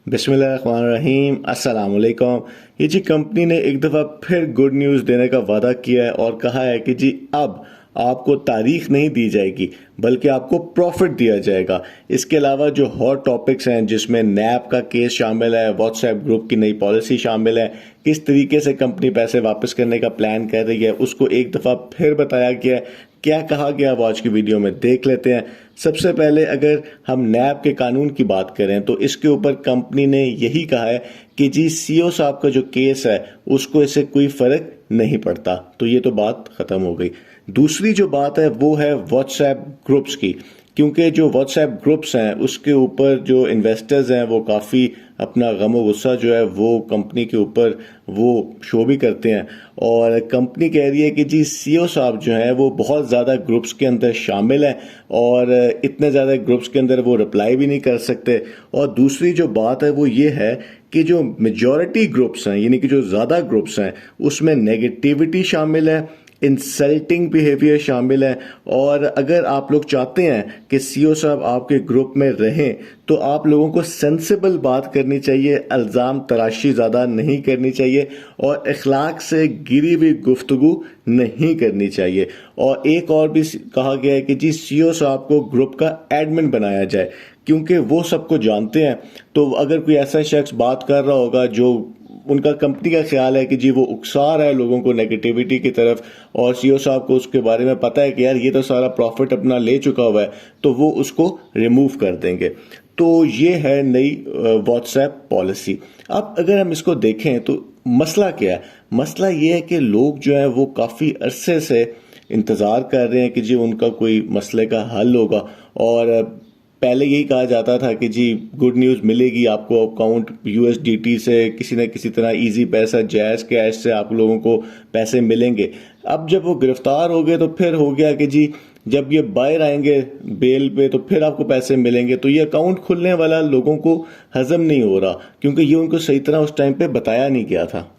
बिस्मिल्लाहिर्रहमानिर्रहीम अस्सलाम वालेकुम। ये जी कंपनी ने एक दफ़ा फिर गुड न्यूज़ देने का वादा किया है और कहा है कि जी अब आपको तारीख नहीं दी जाएगी बल्कि आपको प्रॉफिट दिया जाएगा। इसके अलावा जो हॉट टॉपिक्स हैं जिसमें नैप का केस शामिल है, व्हाट्सएप ग्रुप की नई पॉलिसी शामिल है, किस तरीके से कंपनी पैसे वापस करने का प्लान कर रही है, उसको एक दफ़ा फिर बताया गया है। क्या कहा गया वो आज की वीडियो में देख लेते हैं। सबसे पहले अगर हम नैब के कानून की बात करें तो इसके ऊपर कंपनी ने यही कहा है कि जी सीईओ साहब का जो केस है उसको इससे कोई फर्क नहीं पड़ता। तो ये तो बात खत्म हो गई। दूसरी जो बात है वो है व्हाट्सएप ग्रुप्स की, क्योंकि जो व्हाट्सएप ग्रुप्स हैं उसके ऊपर जो इन्वेस्टर्स हैं वो काफ़ी अपना गम व गुस्सा जो है वो कंपनी के ऊपर वो शो भी करते हैं। और कंपनी कह रही है कि जी सीईओ साहब जो हैं वो बहुत ज़्यादा ग्रुप्स के अंदर शामिल हैं और इतने ज़्यादा ग्रुप्स के अंदर वो रिप्लाई भी नहीं कर सकते। और दूसरी जो बात है वो ये है कि जो मेजॉरिटी ग्रुप्स हैं यानी कि जो ज़्यादा ग्रुप्स हैं उसमें नेगेटिविटी शामिल है, इंसल्टिंग बिहेवियर शामिल है। और अगर आप लोग चाहते हैं कि सीईओ साहब आपके ग्रुप में रहें तो आप लोगों को सेंसिबल बात करनी चाहिए, इल्ज़ाम तराशी ज़्यादा नहीं करनी चाहिए और इखलाक से गिरी हुई गुफ्तगू नहीं करनी चाहिए। और एक और भी कहा गया है कि जी सीईओ साहब को ग्रुप का एडमिन बनाया जाए, क्योंकि वो सबको जानते हैं। तो अगर कोई ऐसा शख्स बात कर रहा होगा जो उनका कंपनी का ख्याल है कि जी वो उकसा रहा है लोगों को नेगेटिविटी की तरफ और सीईओ साहब को उसके बारे में पता है कि यार ये तो सारा प्रॉफिट अपना ले चुका हुआ है, तो वो उसको रिमूव कर देंगे। तो ये है नई व्हाट्सएप पॉलिसी। अब अगर हम इसको देखें तो मसला क्या है? मसला ये है कि लोग जो है वो काफ़ी अरसे से इंतज़ार कर रहे हैं कि जी उनका कोई मसले का हल होगा। और पहले यही कहा जाता था कि जी गुड न्यूज़ मिलेगी आपको, अकाउंट यूएसडीटी से किसी न किसी तरह इजी पैसा जैज़ कैश से आप लोगों को पैसे मिलेंगे। अब जब वो गिरफ्तार हो गए तो फिर हो गया कि जी जब ये बाहर आएंगे बेल पे तो फिर आपको पैसे मिलेंगे। तो ये अकाउंट खुलने वाला लोगों को हजम नहीं हो रहा, क्योंकि ये उनको सही तरह उस टाइम पे बताया नहीं गया था।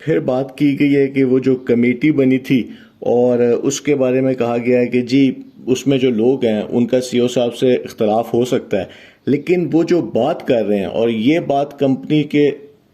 फिर बात की गई है कि वो जो कमेटी बनी थी और उसके बारे में कहा गया है कि जी उसमें जो लोग हैं उनका सीईओ साहब से इख्तलाफ हो सकता है, लेकिन वो जो बात कर रहे हैं और ये बात कंपनी के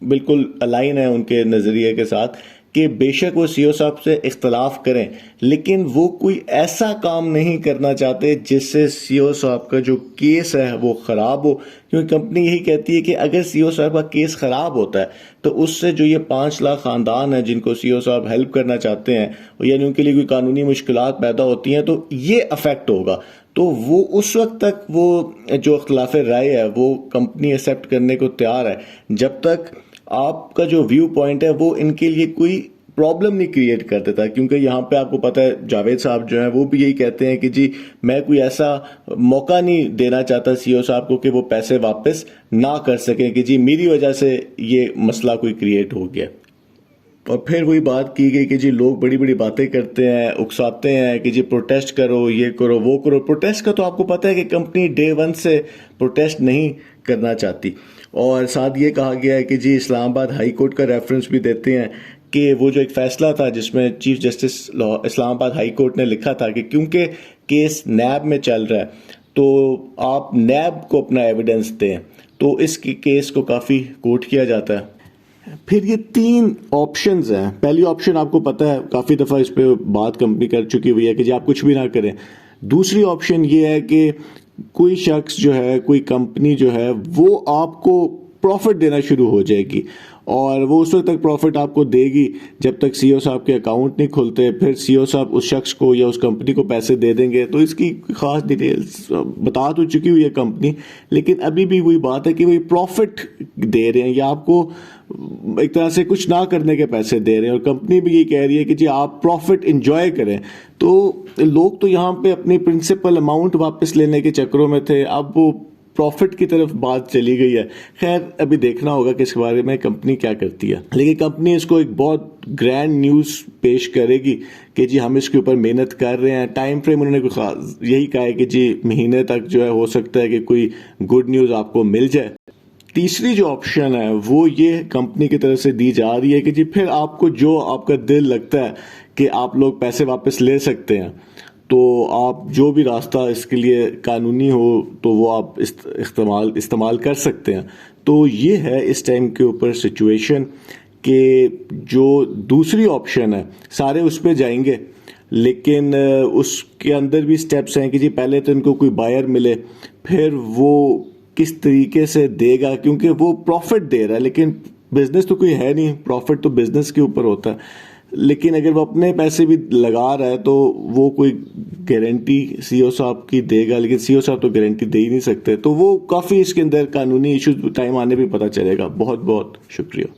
बिल्कुल अलाइन है उनके नज़रिए के साथ कि बेशक वो सीईओ साहब से इख्तलाफ करें लेकिन वो कोई ऐसा काम नहीं करना चाहते जिससे सीईओ साहब का जो केस है वो ख़राब हो। क्योंकि कंपनी यही कहती है कि अगर सीईओ साहब का केस ख़राब होता है तो उससे जो ये 5 लाख ख़ानदान है जिनको सीईओ साहब हेल्प करना चाहते हैं यानी उनके लिए कोई कानूनी मुश्किलात पैदा होती हैं तो ये अफेक्ट होगा। तो वो उस वक्त तक वो जो इख्तिलाफ राय है वो कंपनी एक्सेप्ट करने को तैयार है जब तक आपका जो व्यू पॉइंट है वो इनके लिए कोई प्रॉब्लम नहीं क्रिएट कर देता। क्योंकि यहाँ पे आपको पता है जावेद साहब जो हैं वो भी यही कहते हैं कि जी मैं कोई ऐसा मौका नहीं देना चाहता सीईओ साहब को कि वो पैसे वापस ना कर सकें कि जी मेरी वजह से ये मसला कोई क्रिएट हो गया। और फिर वही बात की गई कि जी लोग बड़ी बड़ी बातें करते हैं, उकसाते हैं कि जी प्रोटेस्ट करो, ये करो, वो करो। प्रोटेस्ट का तो आपको पता है कि कंपनी डे 1 से प्रोटेस्ट नहीं करना चाहती। और साथ ये कहा गया है कि जी इस्लामाबाद हाई कोर्ट का रेफरेंस भी देते हैं कि वो जो एक फैसला था जिसमें chief justice Islamabad high court ने लिखा था कि क्योंकि केस नैब में चल रहा है तो आप नैब को अपना एविडेंस दें, तो इस केस को काफ़ी कोर्ट किया जाता है। फिर ये 3 ऑप्शंस हैं। पहली ऑप्शन आपको पता है, काफ़ी दफ़ा इस पे बात कंपनी कर चुकी हुई है कि जी आप कुछ भी ना करें। दूसरी ऑप्शन ये है कि कोई शख्स जो है, कोई कंपनी जो है वो आपको प्रॉफिट देना शुरू हो जाएगी और वो उस वक्त तक प्रॉफिट आपको देगी जब तक सीईओ साहब के अकाउंट नहीं खुलते। फिर सीईओ साहब उस शख्स को या उस कंपनी को पैसे दे देंगे। तो इसकी खास डिटेल्स बता तो चुकी हुई है कंपनी, लेकिन अभी भी वही बात है कि वही प्रॉफिट दे रहे हैं या आपको एक तरह से कुछ ना करने के पैसे दे रहे हैं। और कंपनी भी ये कह रही है कि जी आप प्रॉफिट इंजॉय करें। तो लोग तो यहाँ पे अपनी प्रिंसिपल अमाउंट वापस लेने के चक्करों में थे, अब वो प्रॉफिट की तरफ बात चली गई है। खैर अभी देखना होगा कि इसके बारे में कंपनी क्या करती है, लेकिन कंपनी इसको एक बहुत ग्रैंड न्यूज़ पेश करेगी कि जी हम इसके ऊपर मेहनत कर रहे हैं। टाइम फ्रेम उन्होंने खास यही कहा है कि जी महीने तक जो है हो सकता है कि कोई गुड न्यूज़ आपको मिल जाए। तीसरी जो ऑप्शन है वो ये कंपनी की तरफ से दी जा रही है कि जी फिर आपको जो आपका दिल लगता है कि आप लोग पैसे वापस ले सकते हैं तो आप जो भी रास्ता इसके लिए कानूनी हो तो वो आप इस्तेमाल कर सकते हैं। तो ये है इस टाइम के ऊपर सिचुएशन कि जो दूसरी ऑप्शन है सारे उस पे जाएंगे, लेकिन उसके अंदर भी स्टेप्स हैं कि जी पहले तो इनको कोई बायर मिले, फिर वो किस तरीके से देगा, क्योंकि वो प्रॉफिट दे रहा है लेकिन बिजनेस तो कोई है नहीं, प्रॉफिट तो बिजनेस के ऊपर होता है। लेकिन अगर वो अपने पैसे भी लगा रहा है तो वो कोई गारंटी सीईओ साहब की देगा, लेकिन सीईओ साहब तो गारंटी दे ही नहीं सकते। तो वो काफ़ी इसके अंदर कानूनी इश्यूज टाइम आने पे पता चलेगा। बहुत बहुत शुक्रिया।